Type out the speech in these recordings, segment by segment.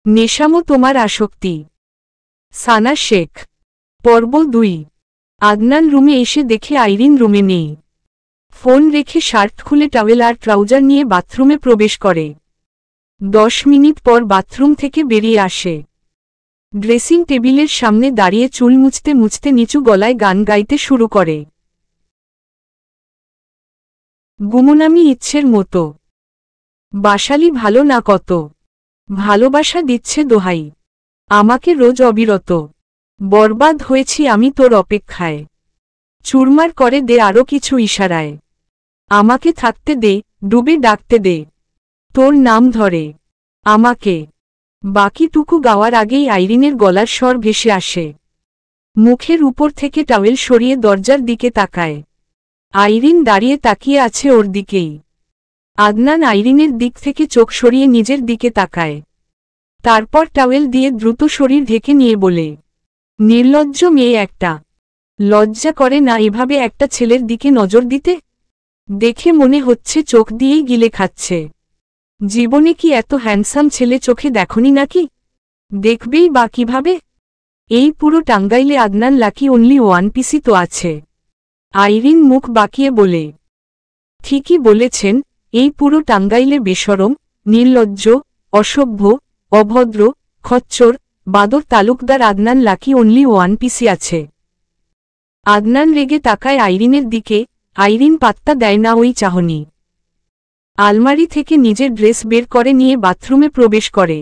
নেশামো তোমার আসক্তি। সানা শেখ। পর্ব 2। আদনান রুমে এসে দেখে আইরিন রুমে নেই। ফোন রেখে শার্ট খুলে টাওয়েল আর ট্রাউজার নিয়ে বাথরুমে প্রবেশ করে। 10 মিনিট পর বাথরুম থেকে বেরিয়ে আসে। ড্রেসিং টেবিলের সামনে দাঁড়িয়ে চুল মুছতে মুছতে নিচু গলায় গান গাইতে শুরু করে। গুমনামি ইচ্ছের মতো। বাসালি ভালো না কত, ভালোবাসা দিচ্ছে দোহাই, আমাকে রোজ অবিরত, বরবাদ হয়েছি আমি তোর অপেক্ষায়, চুরমার করে দে আরো কিছু ইশারায়, আমাকে থাকতে দে, ডুবে ডাকতে দে, তোর নাম ধরে আমাকে। বাকিটুকু গাওয়ার আগেই আইরিনের গলার স্বর ভেসে আসে। মুখের উপর থেকে টাওয়েল সরিয়ে দরজার দিকে তাকায়। আইরিন দাঁড়িয়ে তাকিয়ে আছে ওর দিকেই। আদনান আইরিনের দিক থেকে চোখ সরিয়ে নিজের দিকে তাকায়। তারপর টাওয়েল দিয়ে দ্রুত শরীর ঢেকে নিয়ে বলে, নির্লজ্জ মেয়ে একটা, লজ্জা করে না এভাবে একটা ছেলের দিকে নজর দিতে? দেখে মনে হচ্ছে চোখ দিয়েই গিলে খাচ্ছে। জীবনে কি এত হ্যান্ডসাম ছেলে চোখে দেখনি নাকি? দেখবেই বা কিভাবে? এই পুরো টাঙ্গাইলে Adnan lucky only one PC তো আছে। আইরিন মুখ বাঁকিয়ে বলে, ঠিকই বলেছেন, এই পুরো টাঙ্গাইলে বেশরম, নির্লজ্জ, অসভ্য, অভদ্র, খচ্চর, বাদর Talukdar Adnan lucky only one PC আছে। আদনান রেগে তাকায় আইরিনের দিকে। আইরিন পাত্তা দেয় না ওই চাহনি। আলমারি থেকে নিজের ড্রেস বের করে নিয়ে বাথরুমে প্রবেশ করে।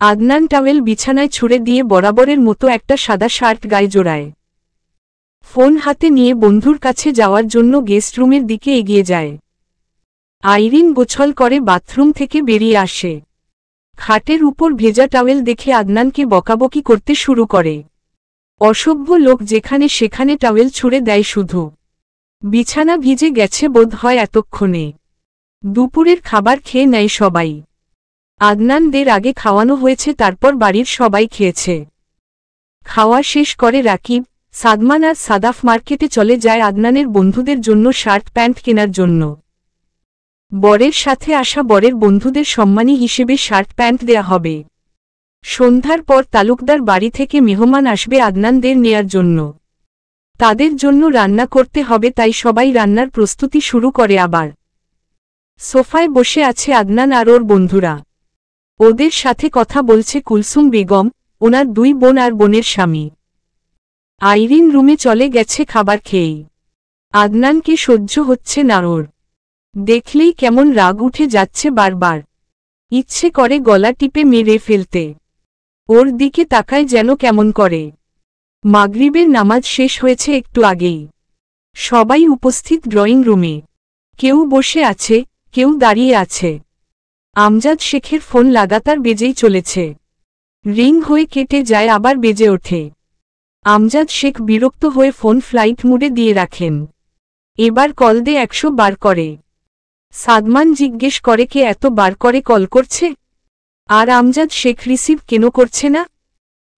আদনান টাওয়েল বিছানায় ছুঁড়ে দিয়ে বরাবরের মতো একটা সাদা শার্ট গায়ে জোড়ায়। ফোন হাতে নিয়ে বন্ধুর কাছে যাওয়ার জন্য গেস্ট রুমের দিকে এগিয়ে যায়। আইরিন গোছল করে বাথরুম থেকে বেরিয়ে আসে। খাটের উপর ভেজা টাওয়েল দেখে আদনানকে বকাবকি করতে শুরু করে। অসভ্য লোক যেখানে সেখানে টাওয়েল ছুঁড়ে দেয় শুধু। বিছানা ভিজে গেছে বোধ হয় এতক্ষণে। দুপুরের খাবার খেয়ে নেয় সবাই। আদনানদের আগে খাওয়ানো হয়েছে, তারপর বাড়ির সবাই খেয়েছে। খাওয়া শেষ করে রাকিব, সাদমান আর সাদাফ মার্কেটে চলে যায় আদনানের বন্ধুদের জন্য শার্ট প্যান্ট কেনার জন্য। বরের সাথে আসা বরের বন্ধুদের সম্মানী হিসেবে শার্ট প্যান্ট দেয়া হবে। সন্ধ্যার পর তালুকদার বাড়ি থেকে মেহমান আসবে আদনানদের নেয়ার জন্য। তাদের জন্য রান্না করতে হবে, তাই সবাই রান্নার প্রস্তুতি শুরু করে। আবার সোফায় বসে আছে আদনান আর ওর বন্ধুরা। ওদের সাথে কথা বলছে কুলসুম বেগম, ওনার 2 বোন আর বোনের স্বামী। আইরিন রুমে চলে গেছে খাবার খেয়েই। আদনানকে সহ্য হচ্ছে না ওর। দেখলেই কেমন রাগ উঠে যাচ্ছে বারবার। ইচ্ছে করে গলা টিপে মেরে ফেলতে। ওর দিকে তাকায় যেন কেমন করে। মাগরিবের নামাজ শেষ হয়েছে একটু আগেই। সবাই উপস্থিত ড্রয়িং রুমে। কেউ বসে আছে, কেউ দাঁড়িয়ে আছে। আমজাদ শেখের ফোন লাগাতার বেজেই চলেছে। রিং হয়ে কেটে যায়, আবার বেজে ওঠে। আমজাদ শেখ বিরক্ত হয়ে ফোন ফ্লাইট মুডে দিয়ে রাখেন। এবার কল দে 100 বার করে। সাদমান জিজ্ঞেস করে কে এত বার করে কল করছে, আর আমজাদ শেখ রিসিভ কেন করছে না।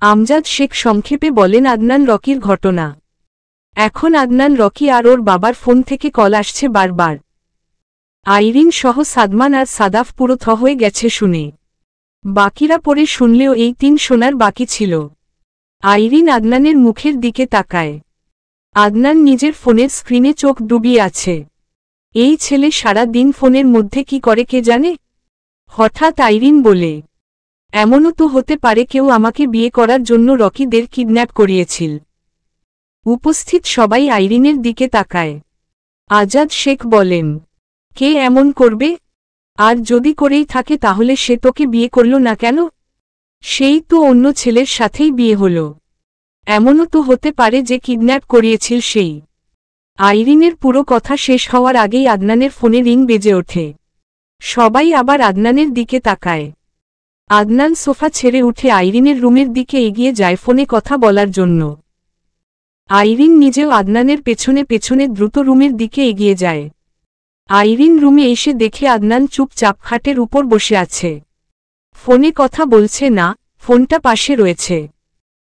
আমজাদ শেখ সংক্ষেপে বলেন আদনান রকির ঘটনা। এখন আদনান রকি আর ওর বাবার ফোন থেকে কল আসছে বারবার। আইরিন সহ সাদমান আর সাদাফ পুরো থ হয়ে গেছে শুনে। বাকিরা পরে শুনলেও এই 3 শোনার বাকি ছিল। আইরিন আদনানের মুখের দিকে তাকায়। আদনান নিজের ফোনের স্ক্রিনে চোখ ডুবিয়ে আছে। এই ছেলে সারা দিন ফোনের মধ্যে কি করে কে জানে। হঠাৎ আইরিন বলে, এমনও তো হতে পারে কেউ আমাকে বিয়ে করার জন্য রকিদের কিডন্যাপ করিয়েছিল। উপস্থিত সবাই আইরিনের দিকে তাকায়। আজাদ শেখ বলেন, কে এমন করবে? আর যদি করেই থাকে তাহলে সে তোকে বিয়ে করল না কেন? সেই তো অন্য ছেলের সাথেই বিয়ে হল। এমনও তো হতে পারে যে কিডন্যাপ করিয়েছিল সেই। আইরিনের পুরো কথা শেষ হওয়ার আগেই আদনানের ফোনে রিং বেজে ওঠে। সবাই আবার আদনানের দিকে তাকায়। আদনান সোফা ছেড়ে উঠে আইরিনের রুমের দিকে এগিয়ে যায় ফোনে কথা বলার জন্য। আইরিন নিজেও আদনানের পেছনে পেছনে দ্রুত রুমের দিকে এগিয়ে যায়। আইরিন রুমে এসে দেখে আদনান চুপচাপ খাটের উপর বসে আছে। ফোনে কথা বলছে না, ফোনটা পাশে রয়েছে।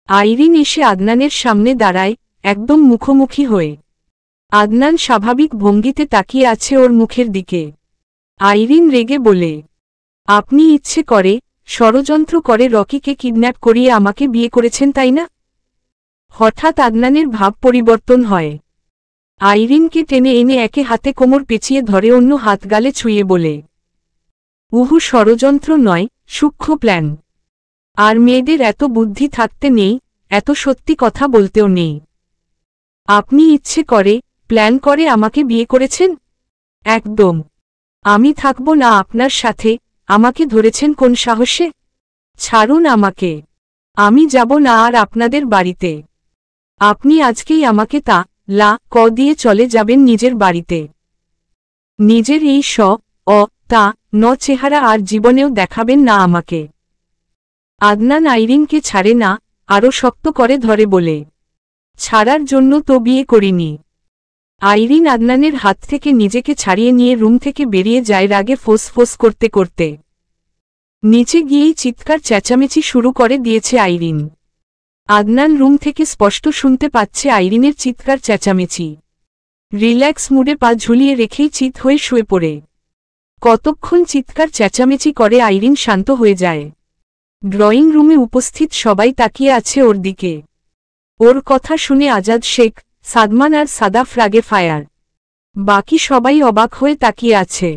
আইরিন এসে আদনানের সামনে দাঁড়ায়, একদম মুখোমুখি হয়ে। আদনান স্বাভাবিক ভঙ্গিতে তাকিয়ে আছে ওর মুখের দিকে। আইরিন রেগে বলে, আপনি ইচ্ছে করে ষড়যন্ত্র করে রকিকে কিডন্যাপ করিয়ে আমাকে বিয়ে করেছেন তাই না? হঠাৎ আদনানের ভাব পরিবর্তন হয়। আইরিনকে টেনে এনে একে হাতে কোমর পেঁচিয়ে ধরে অন্য হাত গালে ছুঁয়ে বলে, উহু ষড়যন্ত্র নয়, সূক্ষ্ম প্ল্যান। আর মেয়েদের এত বুদ্ধি থাকতে নেই, এত সত্যি কথা বলতেও নেই। আপনি ইচ্ছে করে, প্ল্যান করে আমাকে বিয়ে করেছেন? একদম। আমি থাকব না আপনার সাথে, আমাকে ধরেছেন কোন সাহসে? ছাড়ুন আমাকে। আমি যাব না আর আপনাদের বাড়িতে। আপনি আজকেই আমাকে তা লা ক দিয়ে চলে যাবেন নিজের বাড়িতে। নিজের এই অ তা ন চেহারা আর জীবনেও দেখাবেন না আমাকে। আদনান আইরিনকে ছাড়ে না, আরও শক্ত করে ধরে বলে, ছাড়ার জন্য তো বিয়ে করিনি। আইরিন আদনানের হাত থেকে নিজেকে ছাড়িয়ে নিয়ে রুম থেকে বেরিয়ে যায় রাগে ফোঁস করতে করতে। নিচে গিয়েই চিৎকার চেঁচামেচি শুরু করে দিয়েছে আইরিন। আদনান রুম থেকে স্পষ্ট শুনতে পাচ্ছে আইরিনের চিৎকার চেঁচামেচি। রিল্যাক্স মুডে পা ঝুলিয়ে রেখেই চিৎ হয়ে শুয়ে পড়ে। কতক্ষণ চিৎকার চেঁচামেচি করে আইরিন শান্ত হয়ে যায়। ড্রয়িং রুমে উপস্থিত সবাই তাকিয়ে আছে ওর দিকে। ওর কথা শুনে আজাদ শেখ, সাদমান আর সাদাফ রাগে ফায়ার। বাকি সবাই অবাক হয়ে তাকিয়ে আছে।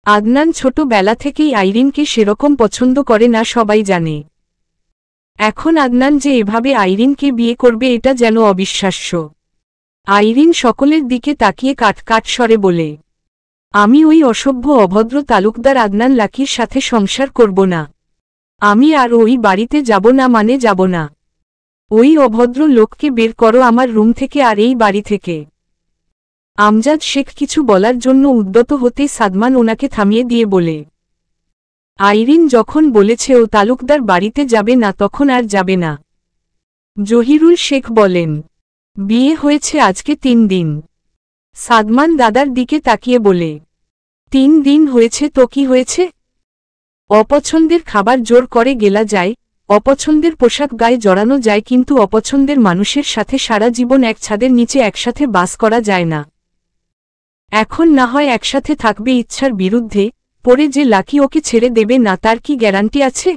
আদনান ছোটবেলা থেকেই আইরিনকে সেরকম পছন্দ করে না সবাই জানে। এখন আদনান যে এভাবে আইরিনকে বিয়ে করবে এটা যেন অবিশ্বাস্য। আইরিন সকলের দিকে তাকিয়ে কাট স্বরে বলে, আমি ওই অসভ্য অভদ্র তালুকদার আদনান লাকির সাথে সংসার করব না। আমি আর ওই বাড়িতে যাব না, মানে যাব না। ওই অভদ্র লোককে বের করো আমার রুম থেকে আর এই বাড়ি থেকে। আমজাদ শেখ কিছু বলার জন্য উদ্যত হতেই সাদমান ওনাকে থামিয়ে দিয়ে বলে, আইরিন যখন বলেছে ও তালুকদার বাড়িতে যাবে না তখন আর যাবে না। জহিরুল শেখ বলেন, বিয়ে হয়েছে আজকে 3 দিন। সাদমান দাদার দিকে তাকিয়ে বলে, 3 দিন হয়েছে তো কি হয়েছে? অপছন্দের খাবার জোর করে গেলা যায়, অপছন্দের পোশাক গায়ে জড়ানো যায়, কিন্তু অপছন্দের মানুষের সাথে সারা জীবন এক ছাদের নিচে একসাথে বাস করা যায় না। এখন না হয় একসাথে থাকবে ইচ্ছার বিরুদ্ধে, পরে যে লাকি ওকে ছেড়ে দেবে না তার কি গ্যারান্টি আছে?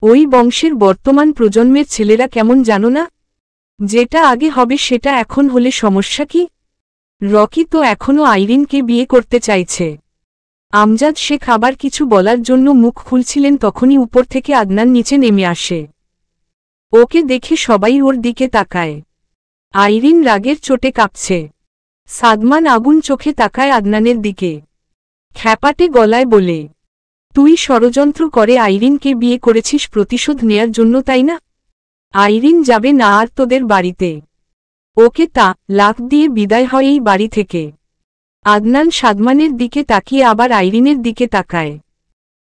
ওই বংশের বর্তমান প্রজন্মের ছেলেরা কেমন জানো না? যেটা আগে হবে সেটা এখন হলে সমস্যা কি? রকি তো এখনও আইরিনকে বিয়ে করতে চাইছে। আমজাদ শেখ আবার কিছু বলার জন্য মুখ খুলছিলেন তখনই উপর থেকে আদনান নিচে নেমে আসে। ওকে দেখে সবাই ওর দিকে তাকায়। আইরিন রাগের চোটে কাঁপছে। সাদমান আগুন চোখে তাকায় আদনানের দিকে। খ্যাপাটে গলায় বলে, তুই ষড়যন্ত্র করে আইরিনকে বিয়ে করেছিস প্রতিশোধ নেয়ার জন্য তাই না? আইরিন যাবে না আর তোদের বাড়িতে। ওকে তা লাখ দিয়ে বিদায় হয় এই বাড়ি থেকে। আদনান সাদমানের দিকে তাকিয়ে আবার আইরিনের দিকে তাকায়।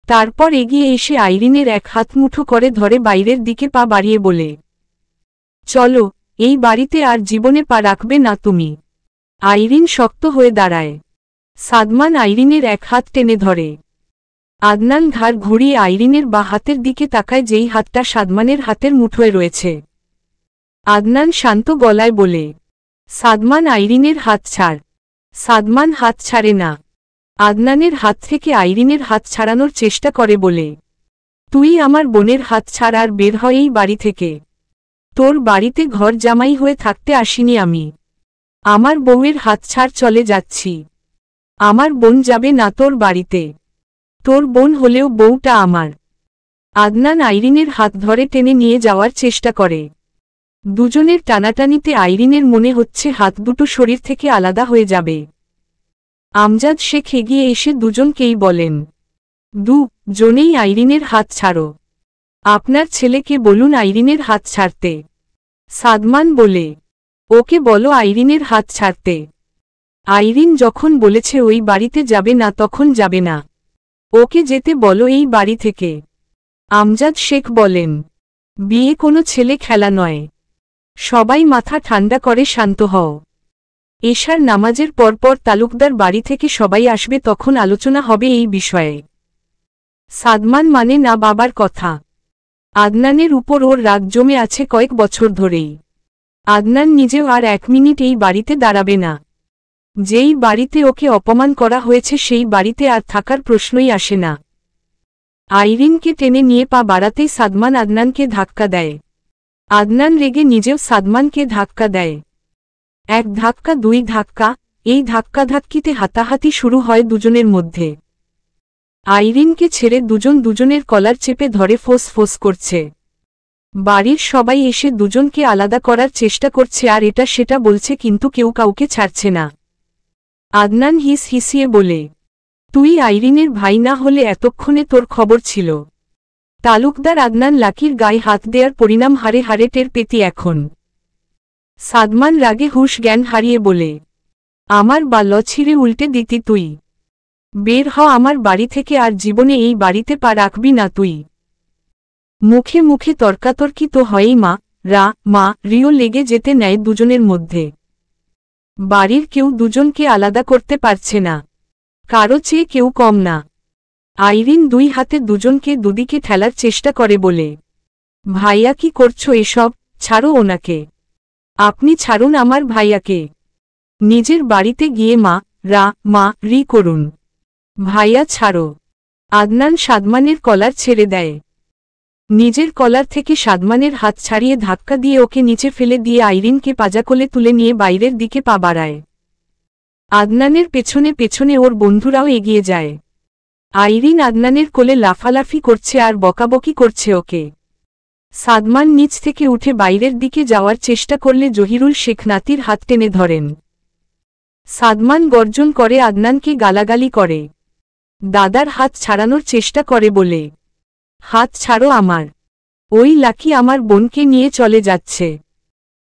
তারপর এগিয়ে এসে আইরিনের এক হাত মুঠো করে ধরে বাইরের দিকে পা বাড়িয়ে বলে, চলো, এই বাড়িতে আর জীবনে পা রাখবে না তুমি। আইরিন শক্ত হয়ে দাঁড়ায়। সাদমান আইরিনের এক হাত টেনে ধরে। আদনান ঘাড় ঘুরিয়ে আইরিনের বা হাতের দিকে তাকায় যেই হাতটা সাদমানের হাতের মুঠোয় রয়েছে। আদনান শান্ত গলায় বলে, সাদমান আইরিনের হাত ছাড়। সাদমান হাত ছাড়ে না। আদনানের হাত থেকে আইরিনের হাত ছাড়ানোর চেষ্টা করে বলে, তুই আমার বোনের হাত ছাড় আর বের হয় এই বাড়ি থেকে। তোর বাড়িতে ঘর জামাই হয়ে থাকতে আসিনি আমি। আমার বউয়ের হাত ছাড়, চলে যাচ্ছি। আমার বোন যাবে না তোর বাড়িতে। তোর বোন হলেও বউটা আমার। আদনান আইরিনের হাত ধরে টেনে নিয়ে যাওয়ার চেষ্টা করে। দুজনের টানাটানিতে আইরিনের মনে হচ্ছে হাত দুটো শরীর থেকে আলাদা হয়ে যাবে। আমজাদ শেখ এগিয়ে এসে দুজনকেই বলেন, দুজনেই আইরিনের হাত ছাড়ো। আপনার ছেলেকে বলুন আইরিনের হাত ছাড়তে। সাদমান বলে, ওকে বলো আইরিনের হাত ছাড়তে। আইরিন যখন বলেছে ওই বাড়িতে যাবে না তখন যাবে না। ওকে যেতে বলো এই বাড়ি থেকে। আমজাদ শেখ বলেন, বিয়ে কোনো ছেলে খেলা নয়। সবাই মাথা ঠান্ডা করে শান্ত হও। এশার নামাজের পরপর তালুকদার বাড়ি থেকে সবাই আসবে, তখন আলোচনা হবে এই বিষয়ে। সাদমান মানে না বাবার কথা। আদনানের উপর ওর রাগ জমে আছে কয়েক বছর ধরেই। আদনান নিজেও আর 1 মিনিট এই বাড়িতে দাঁড়াবে না। যেই বাড়িতে ওকে অপমান করা হয়েছে সেই বাড়িতে আর থাকার প্রশ্নই আসে না। আইরিনকে টেনে নিয়ে পা বাড়াতেই সাদমান আদনানকে ধাক্কা দেয়। আদনান রেগে নিজেও সাদমানকে ধাক্কা দেয়। এক ধাক্কা, দুই ধাক্কা, এই ধাক্কাধাক্কিতে হাতাহাতি শুরু হয় দুজনের মধ্যে। আইরিনকে ছেড়ে দুজন দুজনের কলার চেপে ধরে ফোঁস ফোঁস করছে। বাড়ির সবাই এসে দুজনকে আলাদা করার চেষ্টা করছে আর এটা সেটা বলছে, কিন্তু কেউ কাউকে ছাড়ছে না। আদনান হিস হিসিয়ে বলে, তুই আইরিনের ভাই না হলে এতক্ষণে তোর খবর ছিল। তালুকদার আদনান লাকির গায়ে হাত দেওয়ার পরিণাম হারে হারে টের পেতি এখন। সাদমান রাগে হুঁশ জ্ঞান হারিয়ে বলে, আমার বাল ছিঁড়ে উল্টে দিতি তুই। বের হ আমার বাড়ি থেকে, আর জীবনে এই বাড়িতে পা রাখবি না তুই। মুখে মুখে তর্কাতর্কি তো হয়ই, মা রিও লেগে যেতে নেয় দুজনের মধ্যে। বাড়ির কেউ দুজনকে আলাদা করতে পারছে না, কারো চেয়ে কেউ কম না। আইরিন দুই হাতে দুজনকে দুদিকে ঠেলার চেষ্টা করে বলে, ভাইয়া কি করছো এসব, ছাড়ো ওনাকে। আপনি ছাড়ুন আমার ভাইয়াকে। নিজের বাড়িতে গিয়ে মা রি করুন। ভাইয়া ছাড়ো। আদনান সাদমানের কলার ছেড়ে দেয়। নিজের কলার থেকে সাদমানের হাত ছাড়িয়ে ধাক্কা দিয়ে ওকে নিচে ফেলে দিয়ে আইরিনকে পাজাকোলে তুলে নিয়ে বাইরের দিকে পা বাড়ায়। আদনানের পেছনে পেছনে ওর বন্ধুরাও এগিয়ে যায়। আইরিন আদনানের কোলে লাফালাফি করছে আর বকাবকি করছে ওকে। সাদমান নিচ থেকে উঠে বাইরের দিকে যাওয়ার চেষ্টা করলে জহিরুল শেখ নাতির হাত টেনে ধরেন। সাদমান গর্জন করে আদনানকে গালাগালি করে। দাদার হাত ছাড়ানোর চেষ্টা করে বলে, হাত ছাড়ো আমার, ওই লাকি আমার বোনকে নিয়ে চলে যাচ্ছে।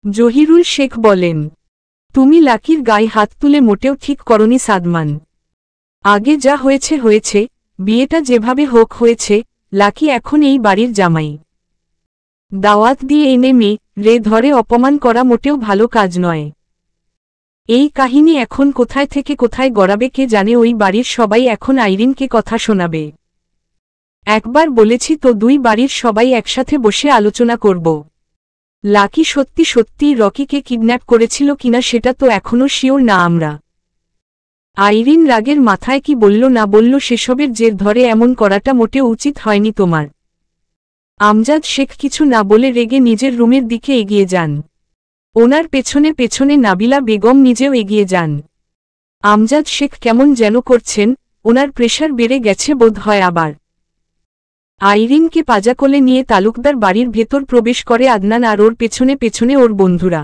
জহিরুল শেখ বলেন, তুমি লাকির গায়ে হাত তুলে মোটেও ঠিক করনি সাদমান। আগে যা হয়েছে হয়েছে, বিয়েটা যেভাবে হোক হয়েছে, লাকি এখন এই বাড়ির জামাই। দাওয়াত দিয়ে এনে মেয়ে ধরে অপমান করা মোটেও ভালো কাজ নয়। এই কাহিনী এখন কোথায় থেকে কোথায় গড়াবে কে জানে। ওই বাড়ির সবাই এখন আইরিনকে কথা শোনাবে। একবার বলেছি তো, দুই বাড়ির সবাই একসাথে বসে আলোচনা করব। লাকি সত্যি সত্যিই রকিকে কিডন্যাপ করেছিল কিনা সেটা তো এখনও শিওর না আমরা। আইরিন রাগের মাথায় কি বলল না বলল সেসবের জের ধরে এমন করাটা মোটেও উচিত হয়নি তোমার। আমজাদ শেখ কিছু না বলে রেগে নিজের রুমের দিকে এগিয়ে যান। ওনার পেছনে পেছনে নাবিলা বেগম নিজেও এগিয়ে যান। আমজাদ শেখ কেমন যেন করছেন, ওনার প্রেশার বেড়ে গেছে বোধ হয় আবার। আইরিনকে পাজাকোলে নিয়ে তালুকদার বাড়ির ভেতর প্রবেশ করে আদনান আর ওর পেছনে পেছনে ওর বন্ধুরা।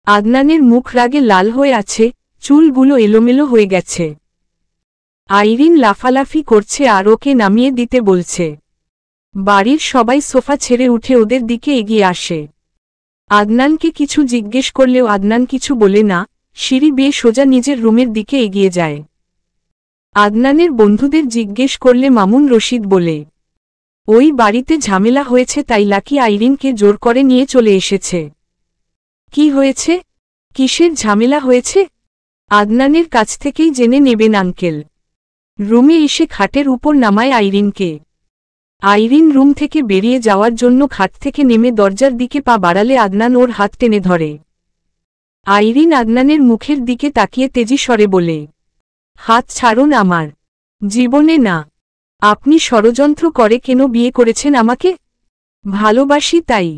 আদনানের মুখ রাগে লাল হয়ে আছে, চুলগুলো এলোমেলো হয়ে গেছে। আইরিন লাফালাফি করছে আর ওকে নামিয়ে দিতে বলছে। বাড়ির সবাই সোফা ছেড়ে উঠে ওদের দিকে এগিয়ে আসে। আদনানকে কিছু জিজ্ঞেস করলেও আদনান কিছু বলে না, সিঁড়ি বেয়ে সোজা নিজের রুমের দিকে এগিয়ে যায়। আদনানের বন্ধুদের জিজ্ঞেস করলে মামুন রশিদ বলে, ওই বাড়িতে ঝামেলা হয়েছে তাই লাকি আইরিনকে জোর করে নিয়ে চলে এসেছে। কি হয়েছে? কিসের ঝামেলা হয়েছে? আদনানের কাছ থেকেই জেনে নেবেন আঙ্কেল। রুমে এসে খাটের উপর নামায় আইরিনকে। আইরিন রুম থেকে বেরিয়ে যাওয়ার জন্য খাট থেকে নেমে দরজার দিকে পা বাড়ালে আদনান ওর হাত টেনে ধরে। আইরিন আদনানের মুখের দিকে তাকিয়ে তেজি স্বরে বলে, হাত ছাড়ুন আমার। জীবনে না। আপনি ষড়যন্ত্র করে কেন বিয়ে করেছেন আমাকে? ভালোবাসি তাই।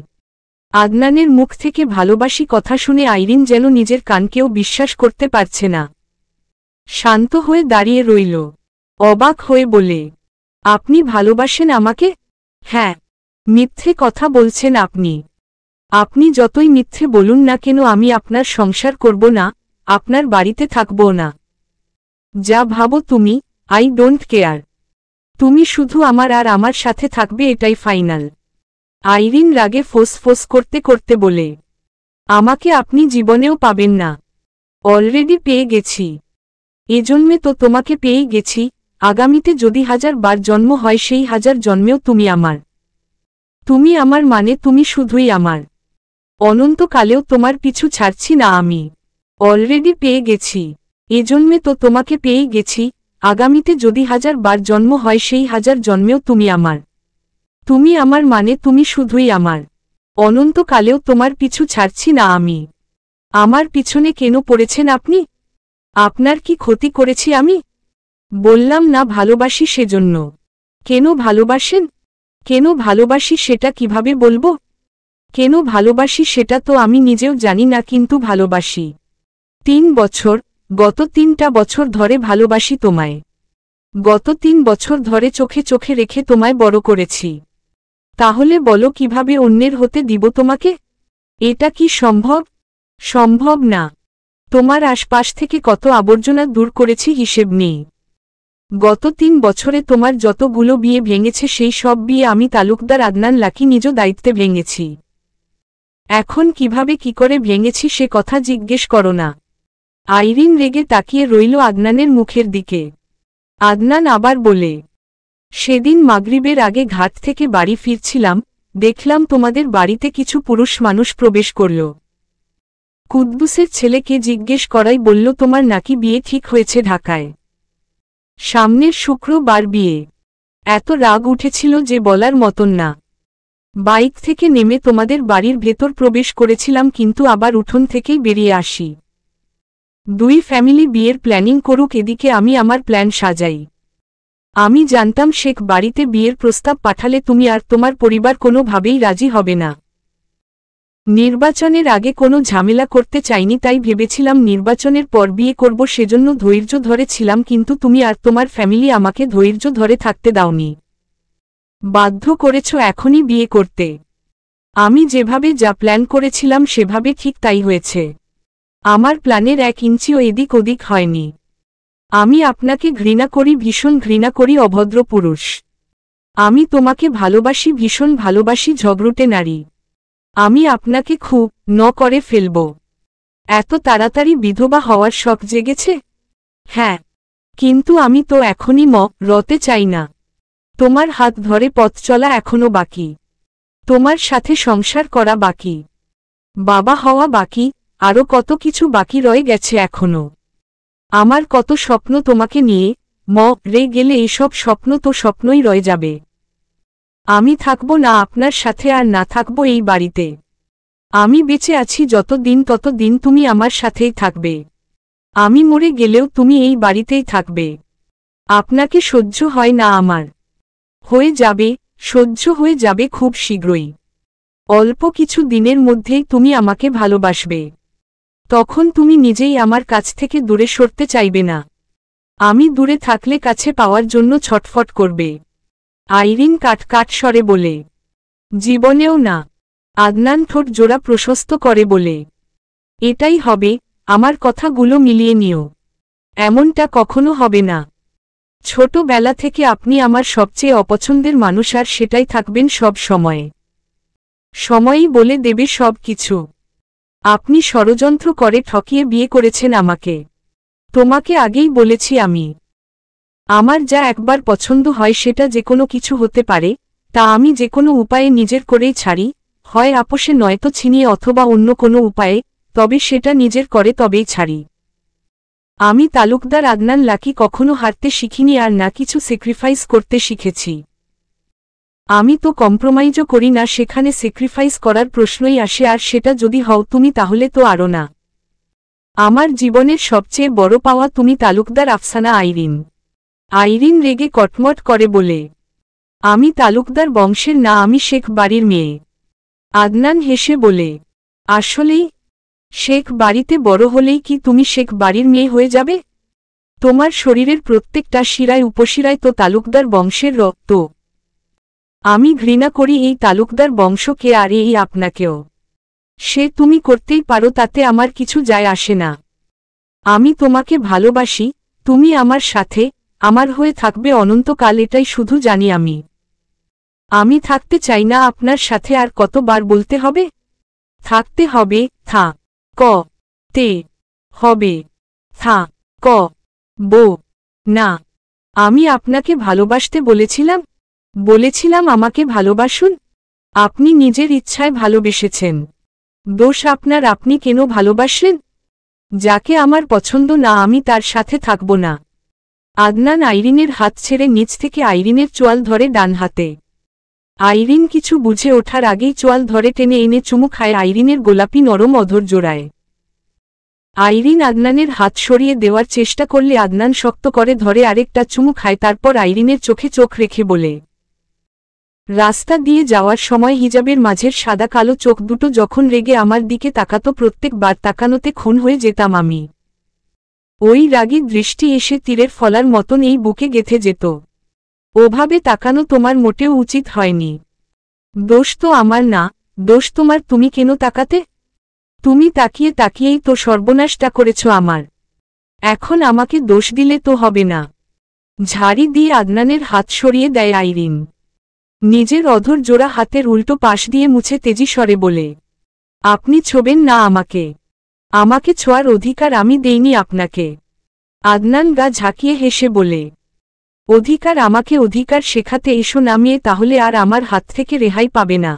আদনানের মুখ থেকে ভালোবাসি কথা শুনে আইরিন যেন নিজের কানকেও বিশ্বাস করতে পারছে না। শান্ত হয়ে দাঁড়িয়ে রইল, অবাক হয়ে বলে, আপনি ভালোবাসেন আমাকে? হ্যাঁ। মিথ্যে কথা বলছেন আপনি। আপনি যতই মিথ্যে বলুন না কেন আমি আপনার সংসার করব না, আপনার বাড়িতে থাকব না। যা ভাবো তুমি, আই ডোন্ট কেয়ার। তুমি শুধু আমার আর আমার সাথে থাকবে, এটাই ফাইনাল। আইরিন রাগে ফোঁস ফোঁস করতে করতে বলে, আমাকে আপনি জীবনেও পাবেন না। অলরেডি পেয়ে গেছি। এজন্মে তো তোমাকে পেয়েই গেছি, আগামীতে যদি 1000 বার জন্ম হয় সেই 1000 জন্মেও তুমি আমার। তুমি আমার মানে তুমি শুধুই আমার। অনন্তকালেও তোমার পিছু ছাড়ছি না আমি। অলরেডি পেয়ে গেছি। এজন্মে তো তোমাকে পেয়েই গেছি, আগামীতে যদি 1000 বার জন্ম হয় সেই 1000 জন্মেও তুমি আমার। তুমি আমার মানে তুমি শুধুই আমার। অনন্তকালেও তোমার পিছু ছাড়ছি না আমি। আমার পিছনে কেন পড়েছেন আপনি? আপনার কি ক্ষতি করেছি আমি? বললাম না ভালোবাসি সেজন্য। কেন ভালোবাসেন? কেন ভালোবাসি সেটা কিভাবে বলবো? কেন ভালোবাসি সেটা তো আমি নিজেও জানি না, কিন্তু ভালোবাসি। 3 বছর, গত 3টা বছর ধরে ভালোবাসি তোমায়। গত 3 বছর ধরে চোখে চোখে রেখে তোমায় বড় করেছি। তাহলে বলো কিভাবে অন্যের হতে দিব তোমাকে? এটা কি সম্ভব? সম্ভব না। তোমার আশপাশ থেকে কত আবর্জনা দূর করেছি হিসেব নেই। গত 3 বছরে তোমার যতগুলো বিয়ে ভেঙেছে সেই সব বিয়ে আমি তালুকদার আদনান লাকি নিজ দায়িত্বে ভেঙেছি। এখন কিভাবে কি করে ভেঙেছি সে কথা জিজ্ঞেস করো না। আইরিন রেগে তাকিয়ে রইল আদনানের মুখের দিকে। আদনান আবার বলে, সেদিন মাগরিবের আগে ঘাট থেকে বাড়ি ফিরছিলাম, দেখলাম তোমাদের বাড়িতে কিছু পুরুষ মানুষ প্রবেশ করল। কুদ্দুসের ছেলেকে জিজ্ঞেস করাই বলল তোমার নাকি বিয়ে ঠিক হয়েছে ঢাকায়। সামনের শুক্রবার বিয়ে। এত রাগ উঠেছিল যে বলার মতন না। বাইক থেকে নেমে তোমাদের বাড়ির ভেতর প্রবেশ করেছিলাম, কিন্তু আবার উঠোন থেকেই বেরিয়ে আসি। 2 ফ্যামিলি বিয়ের প্ল্যানিং করুক, এদিকে আমি আমার প্ল্যান সাজাই। আমি জানতাম শেখ বাড়িতে বিয়ের প্রস্তাব পাঠালে তুমি আর তোমার পরিবার কোনোভাবেই রাজি হবে না। নির্বাচনের আগে কোনো ঝামেলা করতে চাইনি, তাই ভেবেছিলাম নির্বাচনের পর বিয়ে করব, সেজন্য ধৈর্য ধরে ছিলাম, কিন্তু তুমি আর তোমার ফ্যামিলি আমাকে ধৈর্য ধরে থাকতে দাওনি। বাধ্য করেছ এখনই বিয়ে করতে। আমি যেভাবে যা প্ল্যান করেছিলাম সেভাবে ঠিক তাই হয়েছে। আমার প্ল্যানের 1 ইঞ্চিও এদিক ওদিক হয়নি। আমি আপনাকে ঘৃণা করি, ভীষণ ঘৃণা করি, অভদ্র পুরুষ। আমি তোমাকে ভালোবাসি, ভীষণ ভালোবাসি, ঝগড়ুটে নারী। আমি আপনাকে খুব করে ফেলব। এত তাড়াতাড়ি বিধবা হওয়ার শখ জেগেছে? হ্যাঁ, কিন্তু আমি তো এখনই রতে চাই না। তোমার হাত ধরে পথ চলা এখনো বাকি। তোমার সাথে সংসার করা বাকি। বাবা হওয়া বাকি, আরও কত কিছু বাকি রয়ে গেছে এখনো। আমার কত স্বপ্ন তোমাকে নিয়ে, রে গেলে এসব স্বপ্ন তো স্বপ্নই রয়ে যাবে। আমি থাকব না আপনার সাথে, আর না থাকব এই বাড়িতে। আমি বেঁচে আছি যতদিন ততদিন তুমি আমার সাথেই থাকবে। আমি মরে গেলেও তুমি এই বাড়িতেই থাকবে। আপনাকে সহ্য হয় না আমার। হয়ে যাবে, সহ্য হয়ে যাবে খুব শীঘ্রই। অল্প কিছু দিনের মধ্যেই তুমি আমাকে ভালোবাসবে। তখন তুমি নিজেই আমার কাছ থেকে দূরে সরতে চাইবে না। আমি দূরে থাকলে কাছে পাওয়ার জন্য ছটফট করবে। আইরিন কাট স্বরে বলে, জীবনেও না। আদনান ঠোঁট জোড়া প্রশস্ত করে বলে, এটাই হবে। আমার কথাগুলো মিলিয়ে নিও। এমনটা কখনো হবে না। ছোটবেলা থেকে আপনি আমার সবচেয়ে অপছন্দের মানুষ, আর সেটাই থাকবেন সব সময়। সময়ই বলে দেবে সব কিছু। আপনি ষড়যন্ত্র করে ঠকিয়ে বিয়ে করেছেন আমাকে। তোমাকে আগেই বলেছি আমি। আমার যা একবার পছন্দ হয় সেটা যে কোনো কিছু হতে পারে, তা আমি যে কোনো উপায়ে নিজের করেই ছাড়ি, হয় আপোষে নয়তো ছিনিয়ে অথবা অন্য কোনো উপায়ে, তবে সেটা নিজের করে তবেই ছাড়ি। আমি তালুকদার আদনান লাকি কখনো হারতে শিখিনি, আর না কিছু স্যাক্রিফাইস করতে শিখেছি। আমি তো কম্প্রোমাইজও করি না, সেখানে স্যাক্রিফাইস করার প্রশ্নই আসে, আর সেটা যদি হও তুমি তাহলে তো আরও না। আমার জীবনের সবচেয়ে বড় পাওয়া তুমি তালুকদার আফসানা আইরিন। আইরিন রেগে কটমট করে বলে, আমি তালুকদার বংশের না, আমি শেখ বাড়ির মেয়ে। আদনান হেসে বলে, আসলেই? শেখ বাড়িতে বড় হলেই কি তুমি শেখ বাড়ির মেয়ে হয়ে যাবে? তোমার শরীরের প্রত্যেকটা শিরায় উপশিরায় তো তালুকদার বংশের রক্ত। আমি ঘৃণা করি এই তালুকদার বংশকে, আর এই আপনাকেও। সে তুমি করতেই পারো, তাতে আমার কিছু যায় আসে না। আমি তোমাকে ভালোবাসি, তুমি আমার সাথে, আমার হয়ে থাকবে অনন্তকাল, এটাই শুধু জানি আমি। আমি থাকতে চাই না আপনার সাথে। আর কতবার বলতে হবে? থাকতে হবে, তে হবে, না। আমি আপনাকে ভালোবাসতে বলেছিলাম আমাকে ভালোবাসুন। আপনি নিজের ইচ্ছায় ভালোবেসেছেন। দোষ আপনার। আপনি কেন ভালোবাসলেন? যাকে আমার পছন্দ না আমি তার সাথে থাকব না। আদনান আইরিনের হাত ছেড়ে নিচ থেকে আইরিনের চোয়াল ধরে ডান হাতে। আইরিন কিছু বুঝে ওঠার আগেই চোয়াল ধরে টেনে এনে চুমু খায় আইরিনের গোলাপি নরম অধর জোড়ায়। আইরিন আদনানের হাত সরিয়ে দেওয়ার চেষ্টা করলে আদনান শক্ত করে ধরে আরেকটা চুমু খায়, তারপর আইরিনের চোখে চোখ রেখে বলে, রাস্তা দিয়ে যাওয়ার সময় হিজাবের মাঝের সাদা কালো চোখ দুটো যখন রেগে আমার দিকে তাকাতো, প্রত্যেকবার তাকানোতে খুন হয়ে যেতাম আমি। ওই রাগী দৃষ্টি এসে তীরের ফলার মতন এই বুকে গেঁথে যেত। ওভাবে তাকানো তোমার মোটেও উচিত হয়নি। দোষ তো আমার না, দোষ তোমার। তুমি কেন তাকাতে? তুমি তাকিয়ে তাকিয়েই তো সর্বনাশটা করেছ আমার। এখন আমাকে দোষ দিলে তো হবে না। ঝাড়ি দিয়ে আদনানের হাত সরিয়ে দেয় আইরিন। নিজের অধর জোড়া হাতের উল্টো পাশ দিয়ে মুছে তেজি স্বরে বলে, আপনি ছোবেন না আমাকে। আমাকে ছোঁয়ার অধিকার আমি দেইনি আপনাকে। আদনান গা ঝাঁকিয়ে হেসে বলে, অধিকার? আমাকে অধিকার শেখাতে এসো নামিয়ে, তাহলে আর আমার হাত থেকে রেহাই পাবে না।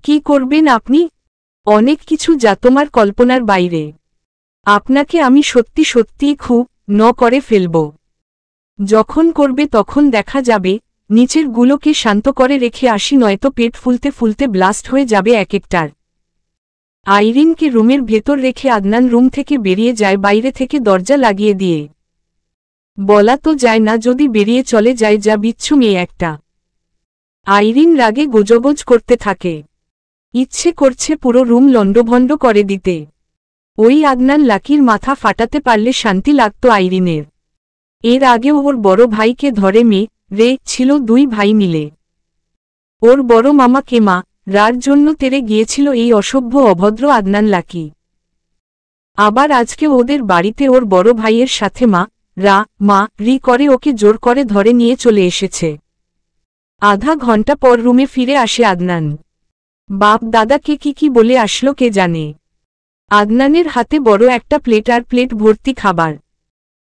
কি করবেন আপনি? অনেক কিছু যা তোমার কল্পনার বাইরে। আপনাকে আমি সত্যি সত্যিই খুব করে ফেলব। যখন করবে তখন দেখা যাবে। নিচের গুলোকে শান্ত করে রেখে আসি, নয়তো পেট ফুলতে ফুলতে ব্লাস্ট হয়ে যাবে এক একটার। আইরিনকে রুমের ভেতর রেখে আদনান রুম থেকে বেরিয়ে যায়, বাইরে থেকে দরজা লাগিয়ে দিয়ে। বলা তো যায় না, যদি বেরিয়ে চলে যায় যা বিচ্ছু মেয়ে একটা। আইরিন রাগে গোজগোজ করতে থাকে। ইচ্ছে করছে পুরো রুম লণ্ডভণ্ড করে দিতে। ওই আদনান লাকির মাথা ফাটাতে পারলে শান্তি লাগতো আইরিনের। এর আগেও ওর বড় ভাইকে ধরে মেরে ছিল, দুই ভাই মিলে। ওর বড় মামা কেমা রার জন্য তেরে গিয়েছিল এই অসভ্য অভদ্র আদনান লাকি। আবার আজকে ওদের বাড়িতে ওর বড় ভাইয়ের সাথে মা রি করে ওকে জোর করে ধরে নিয়ে চলে এসেছে। আধা ঘন্টা পর রুমে ফিরে আসে আদনান। বাপ দাদাকে কি বলে আসলো কে জানে। আদনানের হাতে বড় একটা প্লেট আর প্লেট ভর্তি খাবার।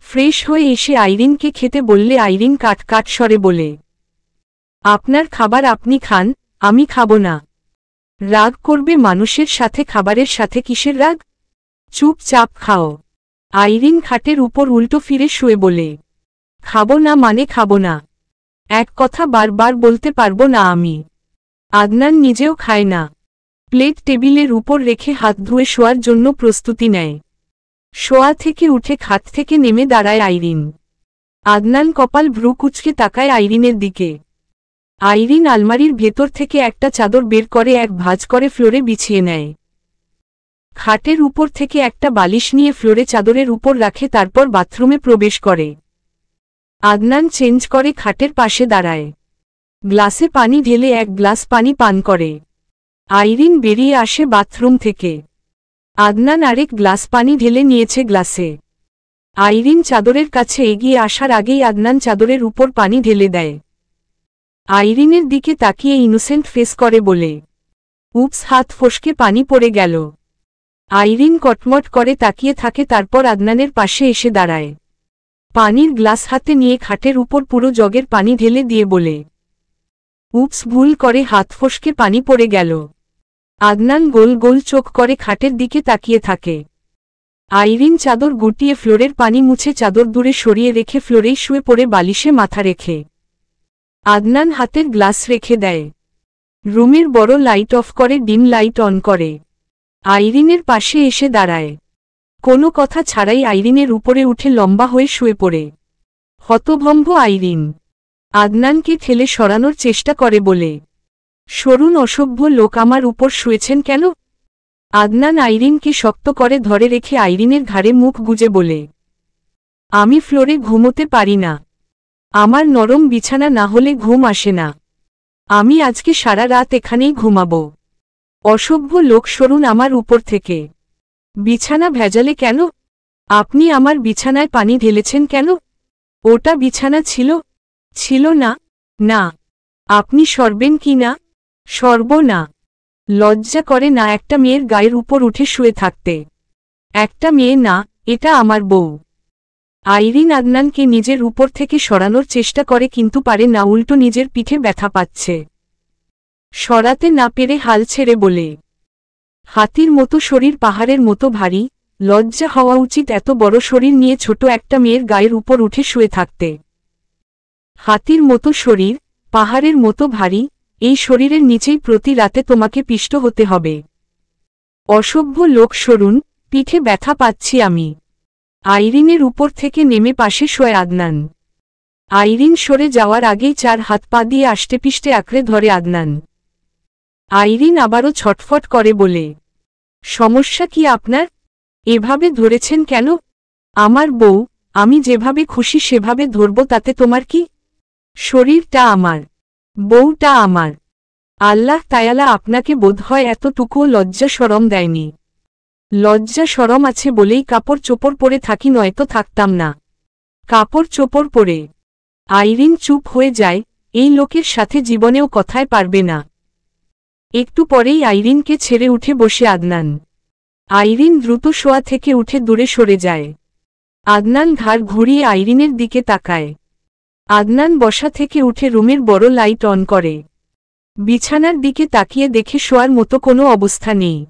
ফ্রেশ হয়ে এসে আইরিনকে খেতে বললে আইরিন কাট স্বরে বলে, আপনার খাবার আপনি খান, আমি খাবো না। রাগ করবে মানুষের সাথে, খাবারের সাথে কিসের রাগ? চুপচাপ খাও। আইরিন খাটের উপর উল্টো ফিরে শুয়ে বলে, খাবো না মানে খাবো না। এক কথা বারবার বলতে পারবো না আমি। আদনান নিজেও খায় না। প্লেট টেবিলের উপর রেখে হাত ধুয়ে শোয়ার জন্য প্রস্তুতি নেয়। শোয়া থেকে উঠে খাট থেকে নেমে দাঁড়ায় আইরিন। আদনান কপাল ভ্রু কুঁচকে তাকায় আইরিনের দিকে। আইরিন আলমারির ভেতর থেকে একটা চাদর বের করে এক ভাঁজ করে ফ্লোরে বিছিয়ে নেয়। খাটের উপর থেকে একটা বালিশ নিয়ে ফ্লোরে চাদরের উপর রাখে, তারপর বাথরুমে প্রবেশ করে। আদনান চেঞ্জ করে খাটের পাশে দাঁড়ায়। গ্লাসে পানি ঢেলে এক গ্লাস পানি পান করে। আইরিন বেরিয়ে আসে বাথরুম থেকে। আদনান আরেক গ্লাস পানি ঢেলে নিয়েছে গ্লাসে। আইরিন চাদরের কাছে এগিয়ে আসার আগেই আদনান চাদরের উপর পানি ঢেলে দেয়। আইরিনের দিকে তাকিয়ে ইনোসেন্ট ফেস করে বলে, উপস, হাত ফসকে পানি পড়ে গেল। আইরিন কটমট করে তাকিয়ে থাকে, তারপর আদনানের পাশে এসে দাঁড়ায়। পানির গ্লাস হাতে নিয়ে খাটের উপর পুরো জগের পানি ঢেলে দিয়ে বলে, উপস, ভুল করে হাত ফসকে পানি পড়ে গেল। আদনান গোল গোল চোখ করে খাটের দিকে তাকিয়ে থাকে। আইরিন চাদর গুটিয়ে ফ্লোরের পানি মুছে চাদর দূরে সরিয়ে রেখে ফ্লোরেই শুয়ে পড়ে বালিশে মাথা রেখে। আদনান হাতের গ্লাস রেখে দেয়। রুমের বড় লাইট অফ করে ডিম লাইট অন করে। আইরিনের পাশে এসে দাঁড়ায়। কোনো কথা ছাড়াই আইরিনের উপরে উঠে লম্বা হয়ে শুয়ে পড়ে। হতভম্ব আইরিন আদনানকে ঠেলে সরানোর চেষ্টা করে বলে, সরুন, অসভ্য লোক, আমার উপর শুয়েছেন কেন? আদনান আইরিনকে শক্ত করে ধরে রেখে আইরিনের ঘাড়ে মুখ গুজে বলে, আমি ফ্লোরে ঘুমোতে পারি না। আমার নরম বিছানা না হলে ঘুম আসে না। আমি আজকে সারা রাত এখানেই ঘুমাবো। অসভ্য লোক, সরুন আমার উপর থেকে। বিছানা ভেজালে কেন? আপনি আমার বিছানায় পানি ঢেলেছেন কেন? ওটা বিছানা ছিল না। না। আপনি সরবেন কি না? সরব না। লজ্জা করে না একটা মেয়ের গায়ের উপর উঠে শুয়ে থাকতে? একটা মেয়ে না, এটা আমার বউ। আইরিন আদনানকে নিজের উপর থেকে সরানোর চেষ্টা করে, কিন্তু পারে না, উল্টো নিজের পিঠে ব্যথা পাচ্ছে। সরাতে না পেরে হাল ছেড়ে বলে, হাতির মতো শরীর পাহাড়ের মতো ভারী, লজ্জা হওয়া উচিত এত বড় শরীর নিয়ে ছোট একটা মেয়ের গায়ের উপর উঠে শুয়ে থাকতে। হাতির মতো শরীর, পাহাড়ের মতো ভারী, এই শরীরের নিচেই প্রতি রাতে তোমাকে পিষ্ট হতে হবে। অসভ্য লোক, সরুন, পিঠে ব্যথা পাচ্ছি আমি। আইরিনের উপর থেকে নেমে পাশে শোয় আদনান। আইরিন সরে যাওয়ার আগেই 4 হাত পা দিয়ে আষ্টেপিষ্টে আঁকড়ে ধরে আদনান। আইরিন আবারও ছটফট করে বলে, সমস্যা কি আপনার? এভাবে ধরেছেন কেন? আমার বউ, আমি যেভাবে খুশি সেভাবে ধরব, তাতে তোমার কি? শরীরটা আমার, বউটা আমার। আল্লাহ তায়ালা আপনাকে বোধহয় এতটুকুও লজ্জা শরম দেয়নি। লজ্জা শরম আছে বলেই কাপড় চোপড় পরে থাকি, নয়তো থাকতাম না। কাপড় চোপড় পরে। আইরিন চুপ হয়ে যায়, এই লোকের সাথে জীবনেও কথায় পারবে না। একটু পরেই আইরিনকে ছেড়ে উঠে বসে আদনান। আইরিন দ্রুত শোয়া থেকে উঠে দূরে সরে যায়। আদনান ঘাড় ঘুরিয়ে আইরিনের দিকে তাকায়। আদনান বসা থেকে উঠে রুমের বড় লাইট অন করে। বিছানার দিকে তাকিয়ে দেখে শোয়ার মতো কোনো অবস্থা নেই।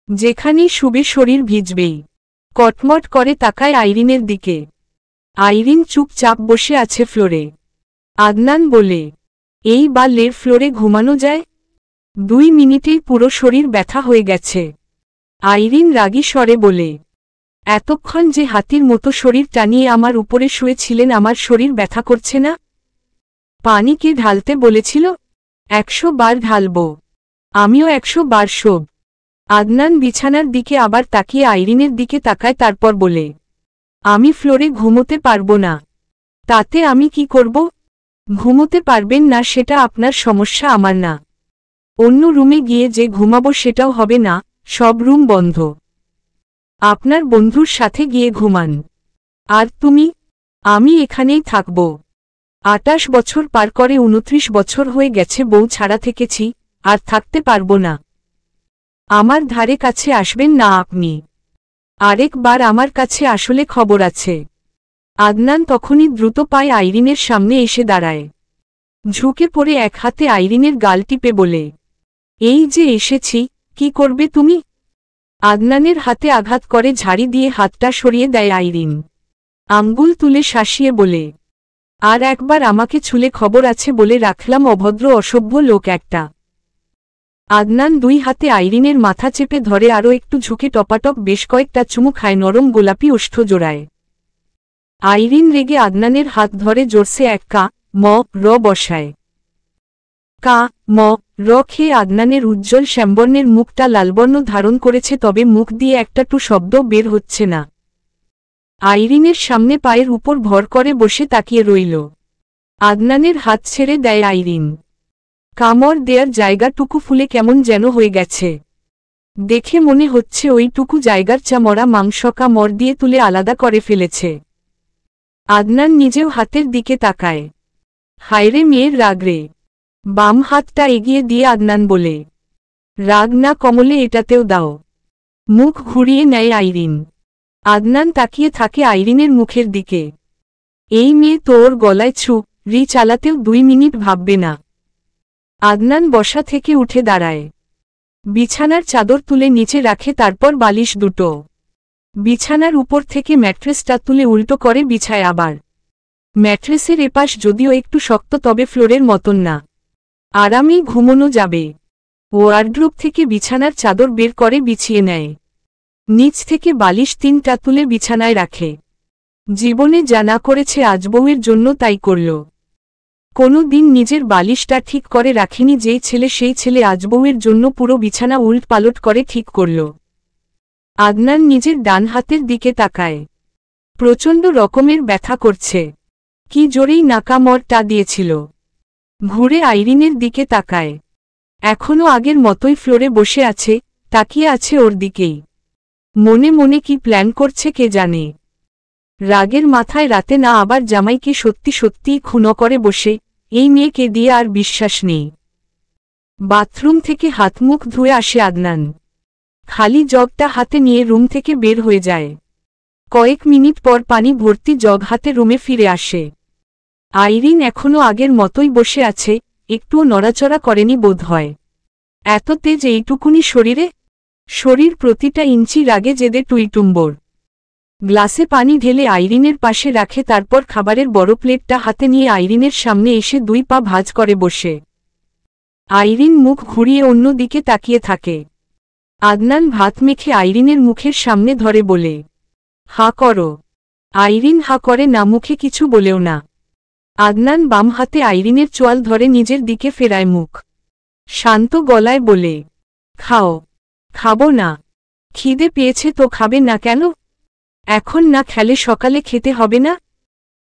যেখানেই শুবে শরীর ভিজবেই। কটমট করে তাকায় আইরিনের দিকে। আইরিন চুপচাপ বসে আছে ফ্লোরে। আদনান বলে, এই বালের ফ্লোরে ঘুমানো যায়? 2 মিনিটেই পুরো শরীর ব্যথা হয়ে গেছে। আইরিন রাগী স্বরে বলে, এতক্ষণ যে হাতির মতো শরীর টানিয়ে আমার উপরে শুয়েছিলেন, আমার শরীর ব্যথা করছে না? পানি কে ঢালতে বলেছিল? 100 বার ঢালব। আমিও 100 বার শোব। আদনান বিছানার দিকে আবার তাকিয়ে আইরিনের দিকে তাকায়, তারপর বলে, আমি ফ্লোরে ঘুমোতে পারবো না। তাতে আমি কি করব? ঘুমোতে পারবেন না সেটা আপনার সমস্যা, আমার না। অন্য রুমে গিয়ে যে ঘুমাবো সেটাও হবে না, সব রুম বন্ধ। আপনার বন্ধুর সাথে গিয়ে ঘুমান। আর তুমি? আমি এখানেই থাকব। 28 বছর পার করে 29 বছর হয়ে গেছে বউ ছাড়া থেকেছি, আর থাকতে পারবো না। আমার ধারে কাছে আসবেন না আপনি। আরেকবার আমার কাছে আসলে খবর আছে। আদনান তখনই দ্রুত পায়ে আইরিনের সামনে এসে দাঁড়ায়। ঝুঁকে পড়ে এক হাতে আইরিনের গাল টিপে বলে, এই যে এসেছি, কি করবে তুমি? আদনানের হাতে আঘাত করে ঝাড়ি দিয়ে হাতটা সরিয়ে দেয় আইরিন। আঙ্গুল তুলে শাসিয়ে বলে, আর একবার আমাকে ছুলে খবর আছে বলে রাখলাম, অভদ্র অসভ্য লোক একটা। আদনান 2 হাতে আইরিনের মাথা চেপে ধরে আরও একটু ঝুঁকে টপাটপ বেশ কয়েকটা চুমু খায় নরম গোলাপি ওষ্ঠ জোড়ায়। আইরিন রেগে আদনানের হাত ধরে জোরসে এক কা ম র বসায়। কা ম র খেয়ে আদনানের উজ্জ্বল শ্যামবর্ণের মুখটা লালবর্ণ ধারণ করেছে, তবে মুখ দিয়ে একটা টু শব্দ বের হচ্ছে না। আইরিনের সামনে পায়ের উপর ভর করে বসে তাকিয়ে রইল। আদনানের হাত ছেড়ে দেয় আইরিন। কামড় দেয়ার জায়গাটুকু ফুলে কেমন যেন হয়ে গেছে। দেখে মনে হচ্ছে ওইটুকু জায়গার চামড়া মাংস কামড় দিয়ে তুলে আলাদা করে ফেলেছে। আদনান নিজেও হাতের দিকে তাকায়। হায়রে মেয়ের রাগ রে। বাম হাতটা এগিয়ে দিয়ে আদনান বলে, রাগ না কমলে এটাতেও দাও। মুখ ঘুরিয়ে নেয় আইরিন। আদনান তাকিয়ে থাকে আইরিনের মুখের দিকে। এই মেয়ে তো ওর গলায় ছুরি চালাতেও 2 মিনিট ভাববে না। আদনান বসা থেকে উঠে দাঁড়ায়। বিছানার চাদর তুলে নিচে রাখে, তারপর বালিশ দুটো। বিছানার উপর থেকে ম্যাট্রেসটা তুলে উল্টো করে বিছায় আবার। ম্যাট্রেসের এপাশ যদিও একটু শক্ত, তবে ফ্লোরের মতন না। আরামেই ঘুমোনো যাবে। ওয়ার্ড্রোব থেকে বিছানার চাদর বের করে বিছিয়ে নেয়। নিচ থেকে বালিশ 3টা তুলে বিছানায় রাখে। জীবনে যা না করেছে আজ বউয়ের জন্য তাই করল। কোনো দিন নিজের বালিশটা ঠিক করে রাখেনি যেই ছেলে, সেই ছেলে আজ বউয়ের জন্য পুরো বিছানা উল্ট পালট করে ঠিক করল। আদনান নিজের ডান হাতের দিকে তাকায়। প্রচণ্ড রকমের ব্যথা করছে। কি জোরেই নাকামড়টা দিয়েছিল। ঘুরে আইরিনের দিকে তাকায়। এখনও আগের মতোই ফ্লোরে বসে আছে, তাকিয়ে আছে ওর দিকেই। মনে মনে কি প্ল্যান করছে কে জানে। রাগের মাথায় রাতে না আবার জামাইকে সত্যি সত্যিই খুন করে বসে, এই মেয়েকে দিয়ে আর বিশ্বাস নেই। বাথরুম থেকে হাত মুখ ধুয়ে আসে আদনান। খালি জগটা হাতে নিয়ে রুম থেকে বের হয়ে যায়। কয়েক মিনিট পর পানি ভর্তি জগ হাতে রুমে ফিরে আসে। আইরিন এখনও আগের মতোই বসে আছে, একটুও নড়াচড়া করেনি বোধ হয়। এত তেজ এইটুকুনি শরীরে। শরীর প্রতিটা ইঞ্চি রাগে জেদে টুইটুম্বর। গ্লাসে পানি ঢেলে আইরিনের পাশে রাখে, তারপর খাবারের বড় প্লেটটা হাতে নিয়ে আইরিনের সামনে এসে 2 পা ভাঁজ করে বসে। আইরিন মুখ ঘুরিয়ে অন্য দিকে তাকিয়ে থাকে। আদনান ভাত মেখে আইরিনের মুখের সামনে ধরে বলে, হা করো। আইরিন হা করে না, মুখে কিছু বলেও না। আদনান বাম হাতে আইরিনের চোয়াল ধরে নিজের দিকে ফেরায় মুখ। শান্ত গলায় বলে, খাও। খাবো না। খিদে পেয়েছে তো খাবে না কেন? এখন না খেলে সকালে খেতে হবে না?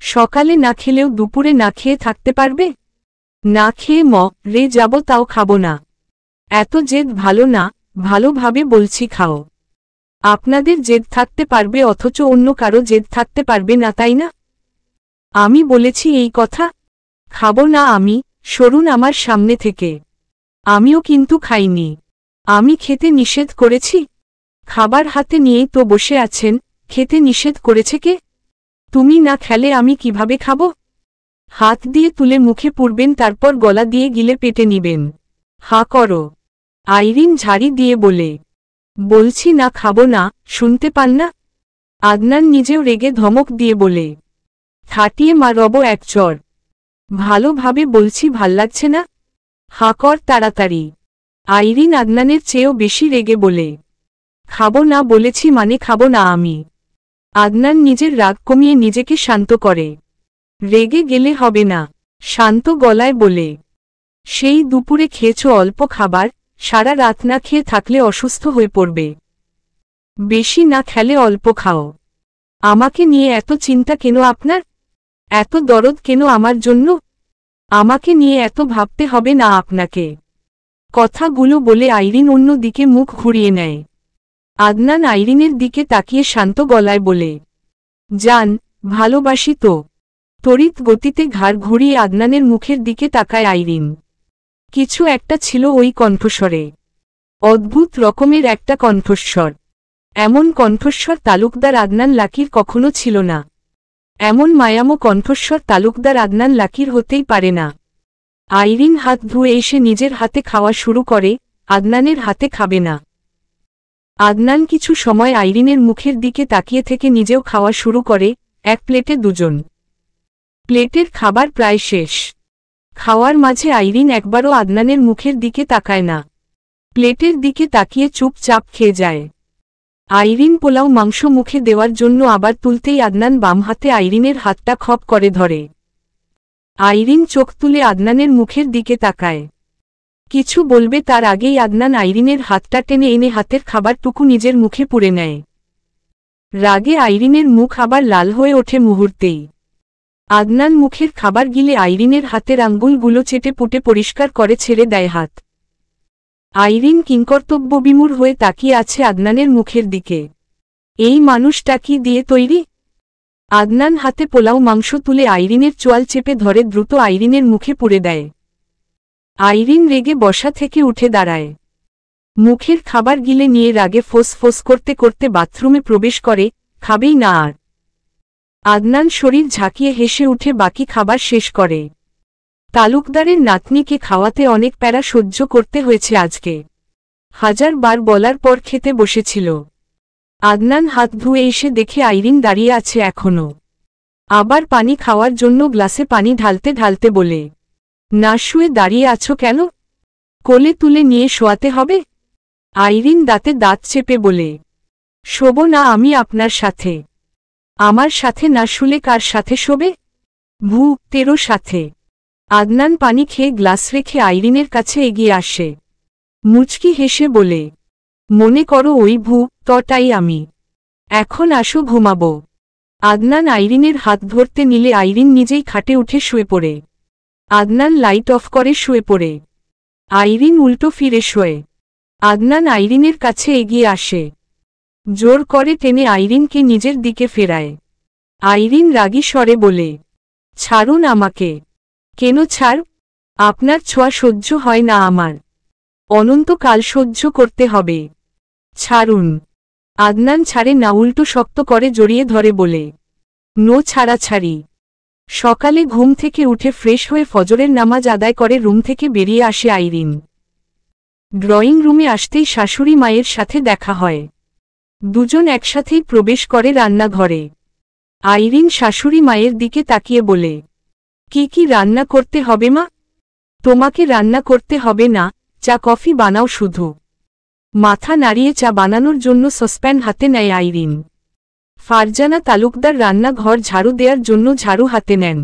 সকালে না খেলেও দুপুরে না খেয়ে থাকতে পারবে? না খেয়ে রে যাব তাও খাবো না। এত জেদ ভালো না, ভালোভাবে বলছি খাও। আপনাদের জেদ থাকতে পারবে অথচ অন্য কারো জেদ থাকতে পারবে না, তাই না? আমি বলেছি এই কথা? খাবো না আমি, সরুন আমার সামনে থেকে। আমিও কিন্তু খাইনি। আমি খেতে নিষেধ করেছি? খাবার হাতে নিয়েই তো বসে আছেন, খেতে নিষেধ করেছে কে? তুমি না খেলে আমি কিভাবে খাব? হাত দিয়ে তুলে মুখে পুরবেন, তারপর গলা দিয়ে গিলে পেটে নিবেন। হা করো। আইরিন ঝাড়ি দিয়ে বলে, বলছি না খাবো না, শুনতে পান না? আদনান নিজেও রেগে ধমক দিয়ে বলে, থাটিয়ে মারব এক চর। ভালোভাবে বলছি, ভাল্লাগছে না? হা কর তাড়াতাড়ি। আইরিন আদনানের চেয়েও বেশি রেগে বলে, খাবো না বলেছি মানে খাবো না আমি। আদনান নিজের রাগ কমিয়ে নিজেকে শান্ত করে। রেগে গেলে হবে না, শান্ত গলায় বলে, সেই দুপুরে খেয়েছ অল্প খাবার, সারা রাত না খেয়ে থাকলে অসুস্থ হয়ে পড়বে। বেশি না খেলে অল্প খাও। আমাকে নিয়ে এত চিন্তা কেন আপনার? এত দরদ কেন আমার জন্য? আমাকে নিয়ে এত ভাবতে হবে না আপনাকে। কথাগুলো বলে আইরিন অন্য দিকে মুখ ঘুরিয়ে নেয়। আদনান আইরিনের দিকে তাকিয়ে শান্ত গলায় বলে, জান, ভালোবাসি তো। তড়িৎ গতিতে ঘাড় ঘুরিয়ে আদনানের মুখের দিকে তাকায় আইরিন। কিছু একটা ছিল ওই কণ্ঠস্বরে, অদ্ভুত রকমের একটা কণ্ঠস্বর। এমন কণ্ঠস্বর তালুকদার আদনান লাকির কখনো ছিল না। এমন মায়ামো কণ্ঠস্বর তালুকদার আদনান লাকির হতেই পারে না। আইরিন হাত ধুয়ে এসে নিজের হাতে খাওয়া শুরু করে, আদনানের হাতে খাবে না। আদনান কিছু সময় আইরিনের মুখের দিকে তাকিয়ে থেকে নিজেও খাওয়া শুরু করে, এক প্লেটে দুজন। প্লেটের খাবার প্রায় শেষ। খাওয়ার মাঝে আইরিন একবারও আদনানের মুখের দিকে তাকায় না। প্লেটের দিকে তাকিয়ে চুপচাপ খেয়ে যায়। আইরিন পোলাও মাংস মুখে দেওয়ার জন্য আবার তুলতেই আদনান বাম হাতে আইরিনের হাতটা খপ করে ধরে। আইরিন চোখ তুলে আদনানের মুখের দিকে তাকায়। কিছু বলবে তার আগেই আদনান আইরিনের হাতটা টেনে এনে হাতের খাবারটুকু নিজের মুখে পুরে নেয়। রাগে আইরিনের মুখ আবার লাল হয়ে ওঠে মুহূর্তেই। আদনান মুখের খাবার গিলে আইরিনের হাতের আঙ্গুলগুলো চেটে পুটে পরিষ্কার করে ছেড়ে দেয় হাত। আইরিন কিংকর্তব্যবিমূঢ় হয়ে তাকিয়ে আছে আদনানের মুখের দিকে। এই মানুষটা কি দিয়ে তৈরি? আদনান হাতে পোলাও মাংস তুলে আইরিনের চোয়াল চেপে ধরে দ্রুত আইরিনের মুখে পুরে দেয়। আইরিন রেগে বসা থেকে উঠে দাঁড়ায়। মুখের খাবার গিলে নিয়ে রাগে ফোঁস ফোঁস করতে করতে বাথরুমে প্রবেশ করে, খাবেই না আর। আদনান শরীর ঝাঁকিয়ে হেসে উঠে বাকি খাবার শেষ করে। তালুকদারের নাতনিকে খাওয়াতে অনেক প্যারা সহ্য করতে হয়েছে আজকে। হাজারবার বলার পর খেতে বসেছিল। আদনান হাত ধুয়ে এসে দেখে আইরিন দাঁড়িয়ে আছে এখনো। আবার পানি খাওয়ার জন্য গ্লাসে পানি ঢালতে ঢালতে বলে, না শুয়ে দাঁড়িয়ে আছো কেন? কোলে তুলে নিয়ে শোয়াতে হবে? আইরিন দাঁতে দাঁত চেপে বলে, শোবো না আমি আপনার সাথে। আমার সাথে না শুলে কার সাথে শোবে? তেরো সাথে। আদনান পানি খেয়ে গ্লাস রেখে আইরিনের কাছে এগিয়ে আসে। মুচকি হেসে বলে, মনে করো ওই তটাই আমি। এখন আসো ঘুমাবো। আদনান আইরিনের হাত ধরতে নিলে আইরিন নিজেই খাটে উঠে শুয়ে পড়ে। আদনান লাইট অফ করে শুয়ে পড়ে। আইরিন উল্টো ফিরে শোয়। আদনান আইরিনের কাছে এগিয়ে আসে। জোর করে টেনে আইরিনকে নিজের দিকে ফেরায়। আইরিন রাগী স্বরে বলে, ছাড়ুন আমাকে। কেন ছাড়? আপনার ছোঁয়া সহ্য হয় না আমার। অনন্তকাল সহ্য করতে হবে। ছাড়ুন। আদনান ছাড়ে না, উল্টো শক্ত করে জড়িয়ে ধরে বলে, নো ছাড়াছাড়ি। সকালে ঘুম থেকে উঠে ফ্রেশ হয়ে ফজরের নামাজ আদায় করে রুম থেকে বেরিয়ে আসে আইরিন। ড্রয়িং রুমে আসতেই শাশুড়ি মায়ের সাথে দেখা হয়। দুজন একসাথেই প্রবেশ করে রান্নাঘরে। আইরিন শাশুড়ি মায়ের দিকে তাকিয়ে বলে, কি কি রান্না করতে হবে মা? তোমাকে রান্না করতে হবে না, চা কফি বানাও শুধু। মাথা নাড়িয়ে চা বানানোর জন্য সসপ্যান হাতে নেয় আইরিন। ফারজানা তালুকদার রান্নাঘর ঝাড়ু দেওয়ার জন্য ঝাড়ু হাতে নেন।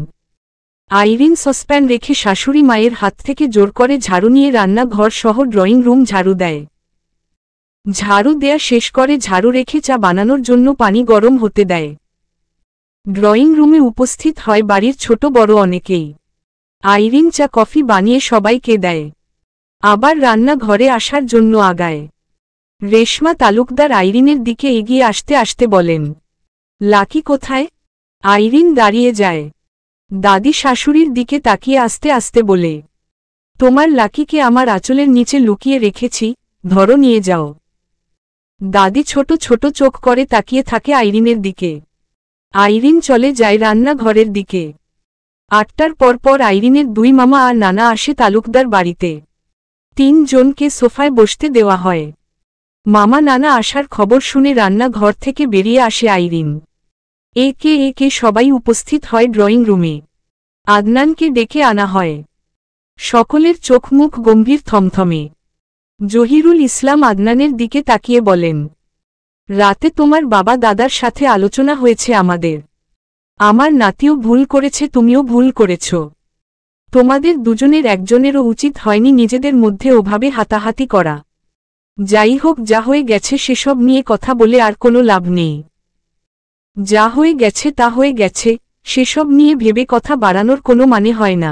আইরিন সসপ্যান রেখে শাশুড়ি মায়ের হাত থেকে জোর করে ঝাড়ু নিয়ে রান্নাঘর সহ ড্রয়িং রুম ঝাড়ু দেয়। ঝাড়ু দেয়া শেষ করে ঝাড়ু রেখে চা বানানোর জন্য পানি গরম হতে দেয়। ড্রয়িং রুমে উপস্থিত হয় বাড়ির ছোট বড় অনেকেই। আইরিন চা কফি বানিয়ে সবাইকে দেয়, আবার রান্নাঘরে আসার জন্য আগায়। রেশমা তালুকদার আইরিনের দিকে এগিয়ে আসতে আসতে বলেন, লাকি কোথায়? আইরিন দাঁড়িয়ে যায়। দাদি শাশুড়ির দিকে তাকিয়ে আস্তে আস্তে বলে, তোমার লাকিকে আমার আঁচলের নিচে লুকিয়ে রেখেছি, ধরো নিয়ে যাও। দাদি ছোট ছোট চোখ করে তাকিয়ে থাকে আইরিনের দিকে। আইরিন চলে যায় রান্নাঘরের দিকে। 8টার পর আইরিনের দুই মামা আর নানা আসে তালুকদার বাড়িতে। 3 জনকে সোফায় বসতে দেওয়া হয়। মামা নানা আসার খবর শুনে রান্নাঘর থেকে বেরিয়ে আসে আইরিন। একে একে সবাই উপস্থিত হয় ড্রয়িং রুমে। আদনানকে ডেকে আনা হয়। সকলের চোখ মুখ গম্ভীর থমথমে। জহিরুল ইসলাম আদনানের দিকে তাকিয়ে বলেন, রাতে তোমার বাবা দাদার সাথে আলোচনা হয়েছে আমাদের। আমার নাতিও ভুল করেছে, তুমিও ভুল করেছ। তোমাদের দুজনের একজনেরও উচিত হয়নি নিজেদের মধ্যে ওভাবে হাতাহাতি করা। যাই হোক, যা হয়ে গেছে সেসব নিয়ে কথা বলে আর কোনো লাভ নেই। যা হয়ে গেছে তা হয়ে গেছে, সেসব নিয়ে ভেবে কথা বাড়ানোর কোনো মানে হয় না।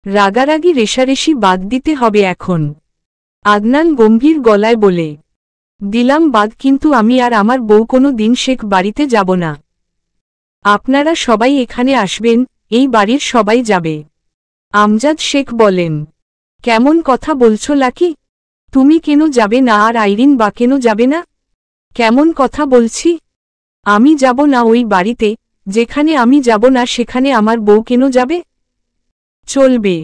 রাগারাগি রেষারেষি বাদ দিতে হবে এখন। আদনান গম্ভীর গলায় বলে, দিলাম বাদ, কিন্তু আমি আর আমার বউ কোনো দিন শেখ বাড়িতে যাব না। আপনারা সবাই এখানে আসবেন, এই বাড়ির সবাই যাবে। আমজাদ শেখ বলেন, কেমন কথা বলছো লাকি? তুমি কেন যাবে না আর আইরিন বা কেন যাবে না? কেমন কথা বলছি? আমি যাব না ওই বাড়িতে, যেখানে আমি যাব না সেখানে আমার বউ কেন যাবে? চলবে।